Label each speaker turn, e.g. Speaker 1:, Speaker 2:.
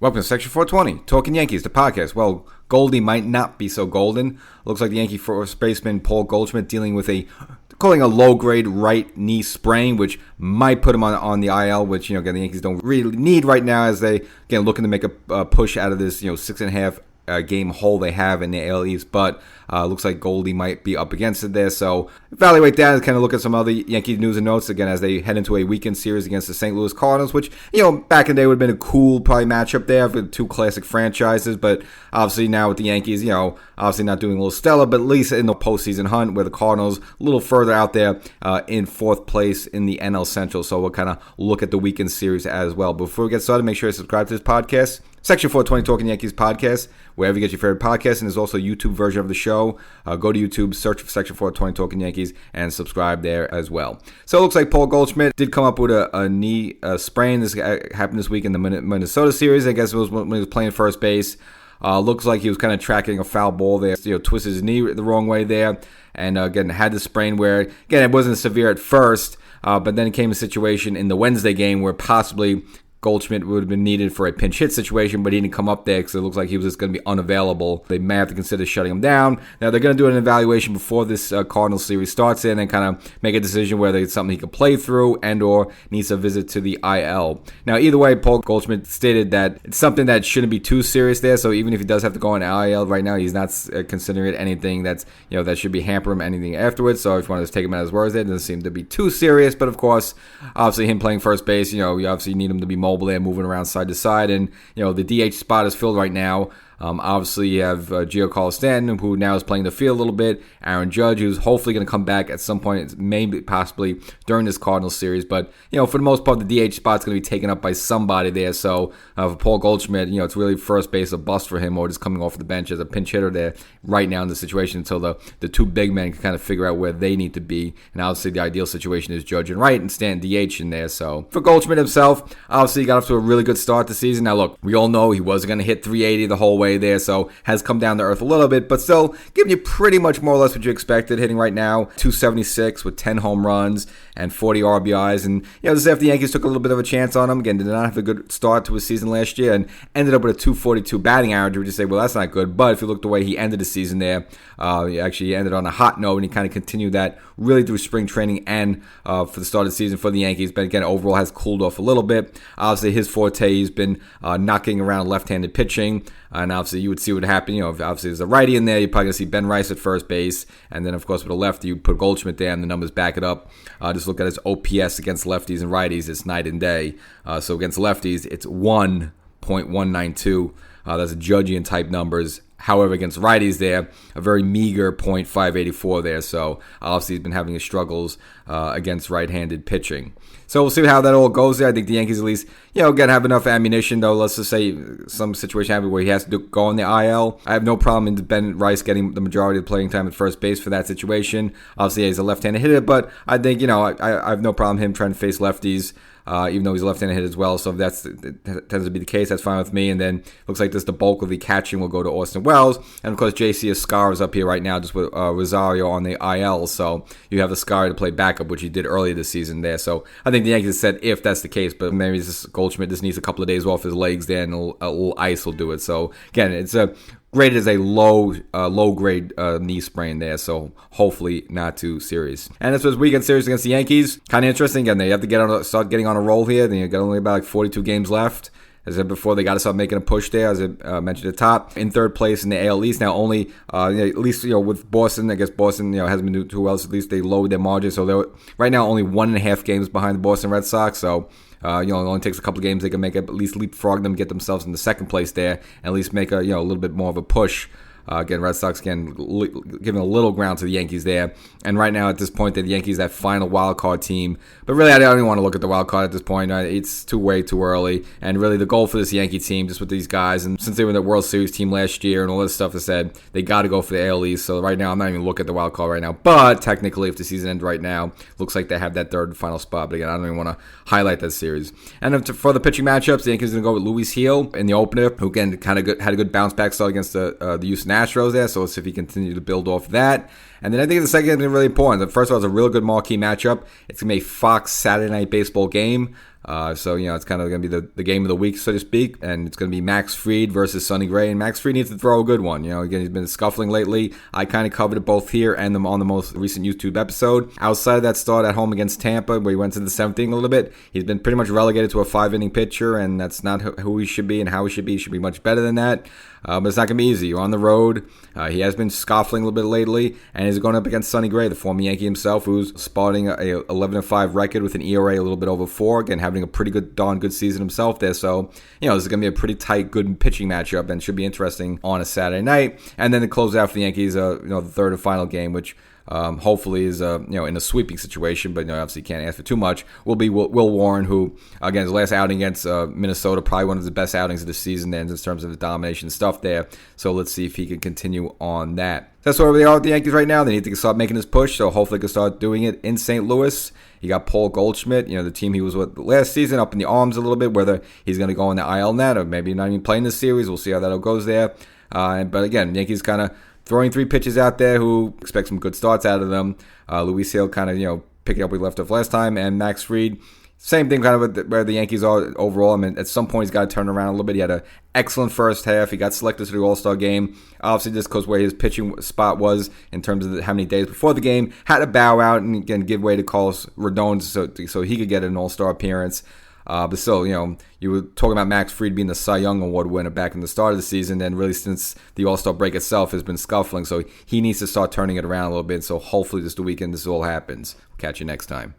Speaker 1: Welcome to Section 420, Talkin Yankees, the podcast. Well, Goldie might not be so golden. Looks like the Yankee first baseman Paul Goldschmidt dealing with a low-grade right knee sprain, which might put him on the IL, which, again, the Yankees don't really need right now as they, again, looking to make a push out of this, 6.5 game hole they have in the AL East, but looks like Goldie might be up against it there. So evaluate that and kind of look at some other Yankee news and notes again as they head into a weekend series against the St. Louis Cardinals, which, back in the day would have been a cool probably matchup there for two classic franchises, but obviously now with the Yankees, obviously not doing a little stellar, but at least in the postseason hunt where the Cardinals a little further out there in fourth place in the NL Central. So we'll kind of look at the weekend series as well. Before we get started, make sure you subscribe to this podcast. Section 420 Talkin Yankees podcast, wherever you get your favorite podcast, and there's also a YouTube version of the show. Go to YouTube, search for Section 420 Talkin Yankees, and subscribe there as well. So it looks like Paul Goldschmidt did come up with a knee sprain. This happened this week in the Minnesota series. I guess it was when he was playing first base. Looks like he was kind of tracking a foul ball there. Twisted his knee the wrong way there, and again had the sprain where, again, it wasn't severe at first, but then it came a situation in the Wednesday game where possibly Goldschmidt would have been needed for a pinch hit situation, but he didn't come up there because it looks like he was just going to be unavailable. They may have to consider shutting him down. Now, they're going to do an evaluation before this Cardinals series starts in and kind of make a decision whether it's something he can play through and or needs a visit to the IL. Now, either way, Paul Goldschmidt stated that it's something that shouldn't be too serious there, so even if he does have to go on IL right now, he's not considering it anything that's, that should be hamper him anything afterwards. So if you want to take him at his words, it doesn't seem to be too serious, but of course, obviously him playing first base, you obviously need him to be mobile there, moving around side to side, and the DH spot is filled right now. Obviously, you have Giancarlo Stanton, who now is playing the field a little bit. Aaron Judge, who's hopefully going to come back at some point, maybe possibly during this Cardinals series. But, for the most part, the DH spot's going to be taken up by somebody there. So, for Paul Goldschmidt, it's really first base a bust for him, or just coming off the bench as a pinch hitter there right now in the situation until the two big men can kind of figure out where they need to be. And obviously, the ideal situation is Judge and Wright and Stanton DH in there. So, for Goldschmidt himself, obviously, he got off to a really good start this season. Now, look, we all know he wasn't going to hit 380 the whole way there, so has come down to earth a little bit, but still giving you pretty much more or less what you expected, hitting right now 276 with 10 home runs and 40 RBIs, and this is after the Yankees took a little bit of a chance on him. Again, did not have a good start to his season last year and ended up with a 242 batting average. We just say, well, that's not good, but if you look the way he ended the season there, he ended on a hot note, and he kind of continued that really through spring training and for the start of the season for the Yankees, but again, overall has cooled off a little bit. Obviously, his forte, he's been knocking around left-handed pitching, and obviously you would see what happened. Obviously there's a righty in there, you're probably going to see Ben Rice at first base, and then of course with a lefty, you put Goldschmidt there, and the numbers back it up. Just look at his OPS against lefties and righties, it's night and day. So against lefties, it's 1.192. That's a Judgian type numbers. However, against righties there, a very meager .584 there. So obviously he's been having his struggles against right-handed pitching. So we'll see how that all goes there. I think the Yankees at least, again, have enough ammunition, though. Let's just say some situation happened where he has to go on the IL. I have no problem in Ben Rice getting the majority of the playing time at first base for that situation. Obviously, he's a left-handed hitter, but I think, I have no problem him trying to face lefties. Even though he's a left-handed hit as well, so if that tends to be the case, that's fine with me. And then looks like the bulk of the catching will go to Austin Wells, and of course JC Escar is up here right now just with Rosario on the IL, so you have Escar to play backup, which he did earlier this season there. So I think the Yankees said if that's the case, but maybe this Goldschmidt just needs a couple of days off his legs there, and a little ice will do it. So again, it's graded as a low-grade knee sprain there, so hopefully not too serious. And this was weekend series against the Yankees. Kind of interesting. Again, they have to start getting on a roll here. They got only about 42 games left. As I said before, they got to start making a push there, as I mentioned at the top. In third place in the AL East. Now, only, at least, with Boston, I guess Boston, hasn't been doing too well, so at least they lowered their margin. So they're right now only 1.5 games behind the Boston Red Sox. So, it only takes a couple of games. They can make at least leapfrog them, get themselves in the second place there, and at least make a little bit more of a push. Again, Red Sox giving a little ground to the Yankees there. And right now, at this point, the Yankees that final wild card team. But really, I don't even want to look at the wild card at this point. It's way too early. And really, the goal for this Yankee team, just with these guys, and since they were the World Series team last year and all this stuff, is said they got to go for the AL East. So right now, I'm not even looking at the wild card right now. But technically, if the season ends right now, looks like they have that third and final spot. But again, I don't even want to highlight that series. And for the pitching matchups, the Yankees are going to go with Luis Gil in the opener, who again had a good bounce back start against the Houston Astros there. So let's see if he continues to build off that. And then I think the second is really important. First of all, it's a really good marquee matchup. It's going to be a Fox Saturday Night Baseball game. So, it's kind of going to be the game of the week, so to speak. And it's going to be Max Fried versus Sonny Gray. And Max Fried needs to throw a good one. Again, he's been scuffling lately. I kind of covered it both here and on the most recent YouTube episode. Outside of that start at home against Tampa, where he went to the 7th inning a little bit, he's been pretty much relegated to a 5-inning pitcher, and that's not who he should be and how he should be. He should be much better than that. But it's not going to be easy. You're on the road. He has been scuffling a little bit lately, and he's going up against Sonny Gray, the former Yankee himself, who's spotting a 11-5 record with an ERA a little bit over 4. Again, having a pretty darn good season himself there. So, this is going to be a pretty tight, good pitching matchup, and should be interesting on a Saturday night. And then to close out for the Yankees, the third and final game, which hopefully is in a sweeping situation, but obviously can't ask for too much, will be Will Warren, who, again, his last outing against Minnesota, probably one of the best outings of the season there in terms of the domination stuff there. So let's see if he can continue on that. That's where they are with the Yankees right now. They need to start making this push, so hopefully they can start doing it in St. Louis. You got Paul Goldschmidt, the team he was with last season, up in the arms a little bit, whether he's going to go on the IL net or maybe not even playing this series. We'll see how that goes there. But again, Yankees kind of throwing 3 pitches out there who expect some good starts out of them. Luis Hill kind of, picking up where he left off last time. And Max Fried, same thing kind of where the Yankees are overall. I mean, at some point he's got to turn around a little bit. He had an excellent first half. He got selected to the All-Star game. Obviously, just because where his pitching spot was in terms of how many days before the game, had to bow out and again give way to Carlos Rodon so he could get an All-Star appearance. But still, you were talking about Max Fried being the Cy Young Award winner back in the start of the season, and really since the All-Star break itself has been scuffling, so he needs to start turning it around a little bit. So hopefully this weekend this all happens. Catch you next time.